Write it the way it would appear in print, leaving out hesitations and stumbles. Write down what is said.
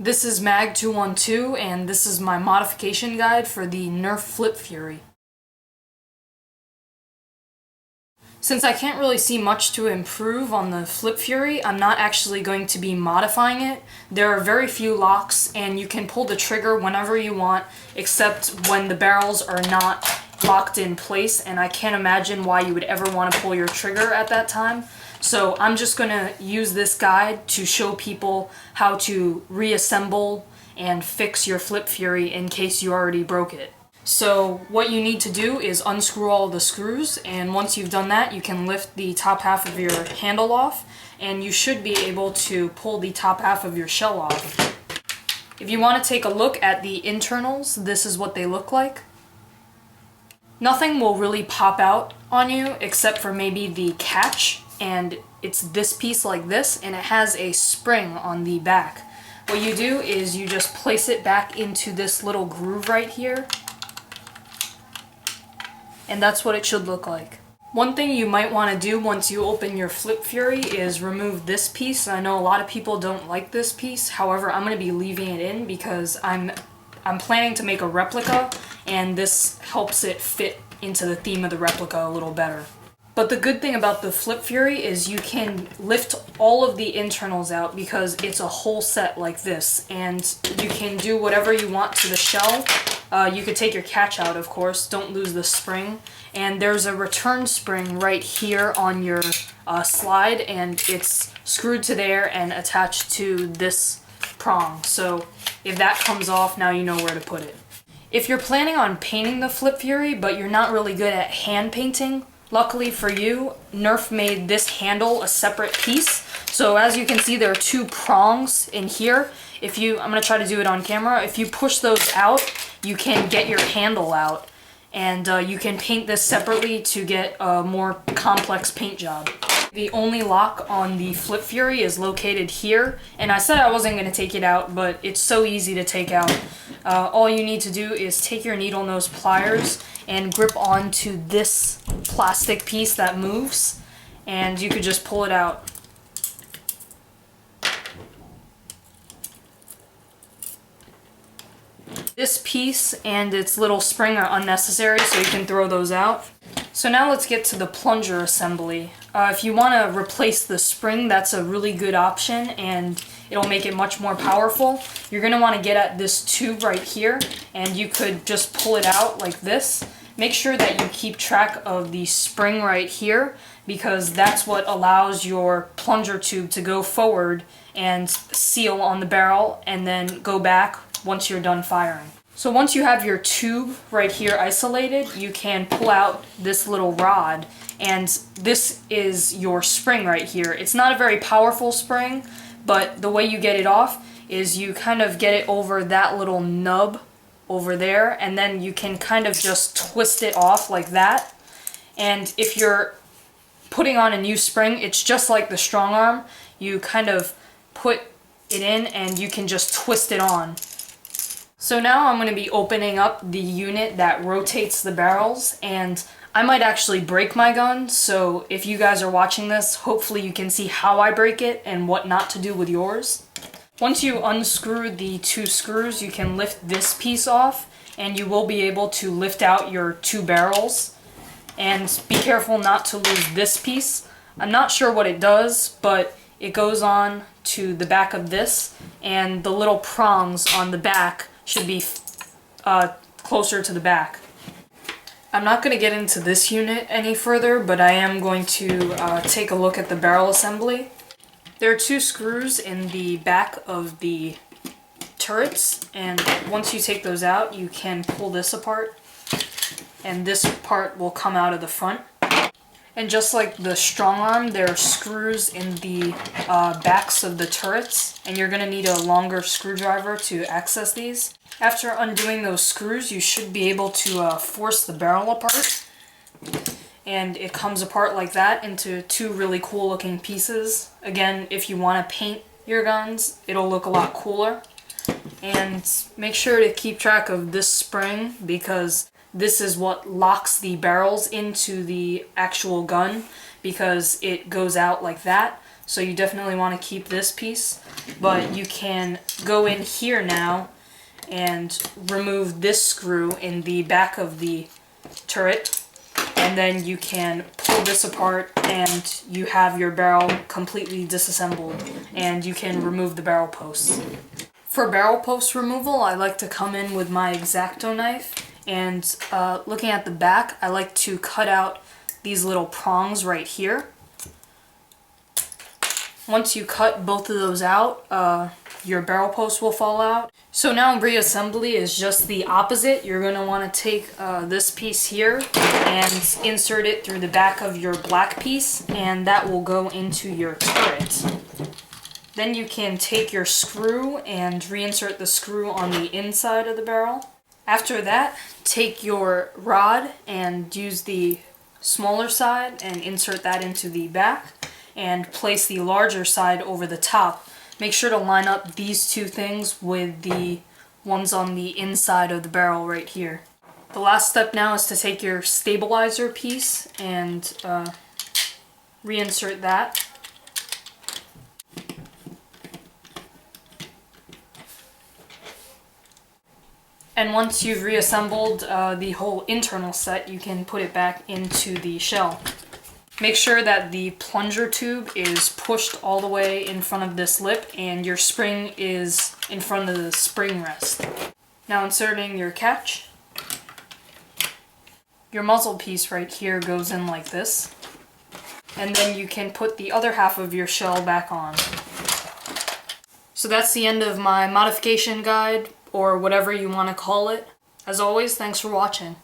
This is Mag212 and this is my modification guide for the Nerf Flipfury. Since I can't really see much to improve on the Flipfury, I'm not actually going to be modifying it. There are very few locks and you can pull the trigger whenever you want, except when the barrels are not locked in place, and I can't imagine why you would ever want to pull your trigger at that time. So I'm just going to use this guide to show people how to reassemble and fix your Flipfury in case you already broke it. So what you need to do is unscrew all the screws, and once you've done that, you can lift the top half of your handle off, and you should be able to pull the top half of your shell off. If you want to take a look at the internals, this is what they look like. Nothing will really pop out on you except for maybe the catch, and it's this piece like this, and it has a spring on the back. What you do is you just place it back into this little groove right here, and that's what it should look like. One thing you might want to do once you open your Flipfury is remove this piece. I know a lot of people don't like this piece, however I'm going to be leaving it in because I'm planning to make a replica, and this helps it fit into the theme of the replica a little better. But the good thing about the Flipfury is you can lift all of the internals out because it's a whole set like this, and you can do whatever you want to the shell. You could take your catch out, of course, don't lose the spring. And there's a return spring right here on your slide, and it's screwed to there and attached to this prong. So if that comes off, now you know where to put it. If you're planning on painting the Flipfury, but you're not really good at hand painting, luckily for you, Nerf made this handle a separate piece. So as you can see, there are two prongs in here. I'm going to try to do it on camera. If you push those out, you can get your handle out. And you can paint this separately to get a more complex paint job. The only lock on the Flipfury is located here, and I said I wasn't going to take it out, but it's so easy to take out. All you need to do is take your needle nose pliers and grip onto this plastic piece that moves, and you could just pull it out. This piece and its little spring are unnecessary, so you can throw those out. So now let's get to the plunger assembly. If you want to replace the spring, that's a really good option, and it'll make it much more powerful. You're going to want to get at this tube right here, and you could just pull it out like this. Make sure that you keep track of the spring right here, because that's what allows your plunger tube to go forward and seal on the barrel and then go back once you're done firing. So once you have your tube right here isolated, you can pull out this little rod, and this is your spring right here. It's not a very powerful spring, but the way you get it off is you kind of get it over that little nub over there, and then you can kind of just twist it off like that. And if you're putting on a new spring, it's just like the strong arm. You kind of put it in and you can just twist it on. So now I'm going to be opening up the unit that rotates the barrels, and I might actually break my gun, so if you guys are watching this, hopefully you can see how I break it and what not to do with yours. Once you unscrew the two screws, you can lift this piece off, and you will be able to lift out your two barrels. And be careful not to lose this piece. I'm not sure what it does, but it goes on to the back of this, and the little prongs on the back should be closer to the back. I'm not going to get into this unit any further, but I am going to take a look at the barrel assembly. There are two screws in the back of the turrets, and once you take those out, you can pull this apart, and this part will come out of the front. And just like the strong arm, there are screws in the backs of the turrets, and you're going to need a longer screwdriver to access these. After undoing those screws, you should be able to force the barrel apart. And it comes apart like that into two really cool looking pieces. Again, if you want to paint your guns, it'll look a lot cooler. And make sure to keep track of this spring, because this is what locks the barrels into the actual gun, because it goes out like that. so you definitely want to keep this piece. But you can go in here now and remove this screw in the back of the turret, and then you can pull this apart and you have your barrel completely disassembled, and you can remove the barrel posts. For barrel post removal, I like to come in with my X-Acto knife, and looking at the back, I like to cut out these little prongs right here. Once you cut both of those out, your barrel post will fall out. So now reassembly is just the opposite. You're going to want to take this piece here and insert it through the back of your black piece, and that will go into your turret. Then you can take your screw and reinsert the screw on the inside of the barrel. After that, take your rod and use the smaller side and insert that into the back, and place the larger side over the top. Make sure to line up these two things with the ones on the inside of the barrel right here. The last step now is to take your stabilizer piece and reinsert that. And once you've reassembled the whole internal set, you can put it back into the shell. Make sure that the plunger tube is pushed all the way in front of this lip and your spring is in front of the spring rest. Now inserting your catch. Your muzzle piece right here goes in like this. And then you can put the other half of your shell back on. So that's the end of my modification guide, or whatever you want to call it. As always, thanks for watching.